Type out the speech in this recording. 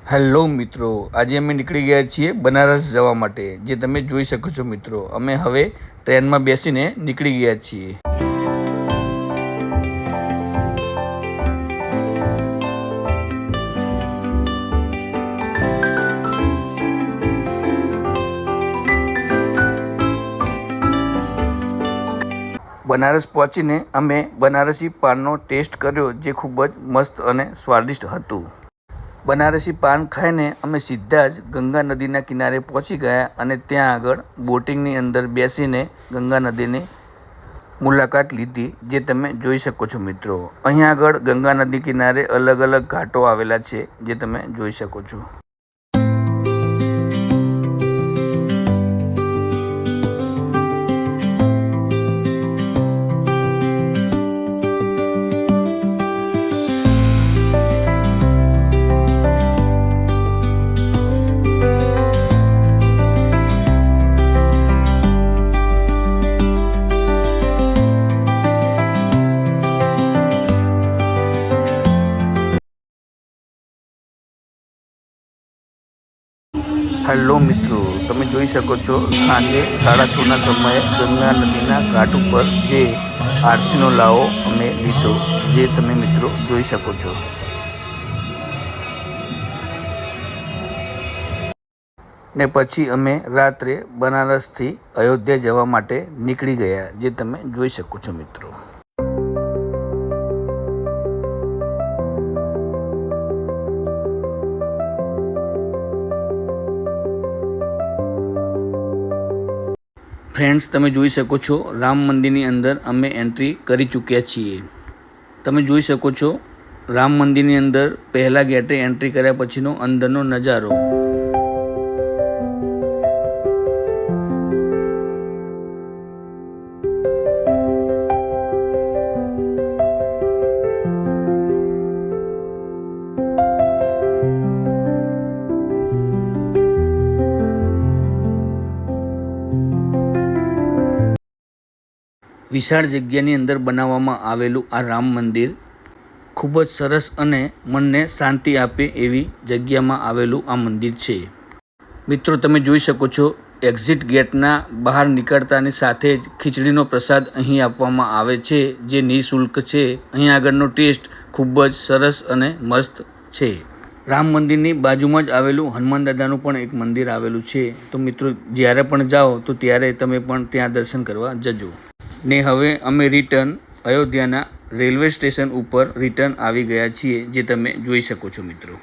Hello મિત્રો, આજે અમે નીકળી ગયા છીએ બનારસ જવા માટે। જે તમે જોઈ શકો છો મિત્રો, અમે હવે ટ્રેનમાં બેસીને નીકળી ગયા છીએ। બનારસ પહોંચીને અમે બનારસી પાનનો ટેસ્ટ કર્યો, જે ખૂબ જ મસ્ત અને સ્વાદિષ્ટ હતું। બનારસી પાન ખાઈને અમે સીધા જ ગંગા નદીના કિનારે પહોંચી ગયા અને ત્યાં આગળ બોટિંગની અંદર બેસીને ગંગા નદીની મુલાકાત લીધી, જે તમે જોઈ શકો છો મિત્રો। અહીંયા આગળ ગંગા નદી કિનારે અલગ અલગ ઘાટો આવેલા છે, જે તમે જોઈ શકો છો। હેલો મિત્રો, તમે જોઈ શકો છો સાંજે 6:30ના સમયે ગંગા નદીના ઘાટ ઉપર જે આરતીનો લાવો અમે લીધો, જે તમે મિત્રો જોઈ શકો છો। ને પછી અમે રાત્રે બનારસથી અયોધ્યા જવા માટે નીકળી ગયા, જે તમે જોઈ શકો છો મિત્રો। ફ્રેન્ડ્સ, તમે જોઈ શકો છો રામ મંદિરની અંદર અમે એન્ટ્રી કરી ચૂક્યા છીએ। તમે જોઈ શકો છો રામ મંદિરની અંદર પહેલા ગેટે એન્ટ્રી કર્યા પછીનો અંદરનો નજારો। વિશાળ જગ્યાની અંદર બનાવવામાં આવેલું આ રામ મંદિર ખૂબ જ સરસ અને મનને શાંતિ આપે એવી જગ્યામાં આવેલું આ મંદિર છે। મિત્રો, તમે જોઈ શકો છો એક્ઝિટ ગેટના બહાર નીકળતાની સાથે જ ખીચડીનો પ્રસાદ અહીં આપવામાં આવે છે, જે નિઃશુલ્ક છે। અહીં આગળનો ટેસ્ટ ખૂબ જ સરસ અને મસ્ત છે। રામ મંદિરની બાજુમાં જ આવેલું હનુમાન દાદાનું પણ એક મંદિર આવેલું છે। તો મિત્રો, જ્યારે પણ જાઓ તો ત્યારે તમે પણ ત્યાં દર્શન કરવા જજો। ને હવે અમે રિટર્ન અયોધ્યાના રેલવે સ્ટેશન ઉપર રિટર્ન આવી ગયા છીએ, જે તમે જોઈ શકો છો મિત્રો।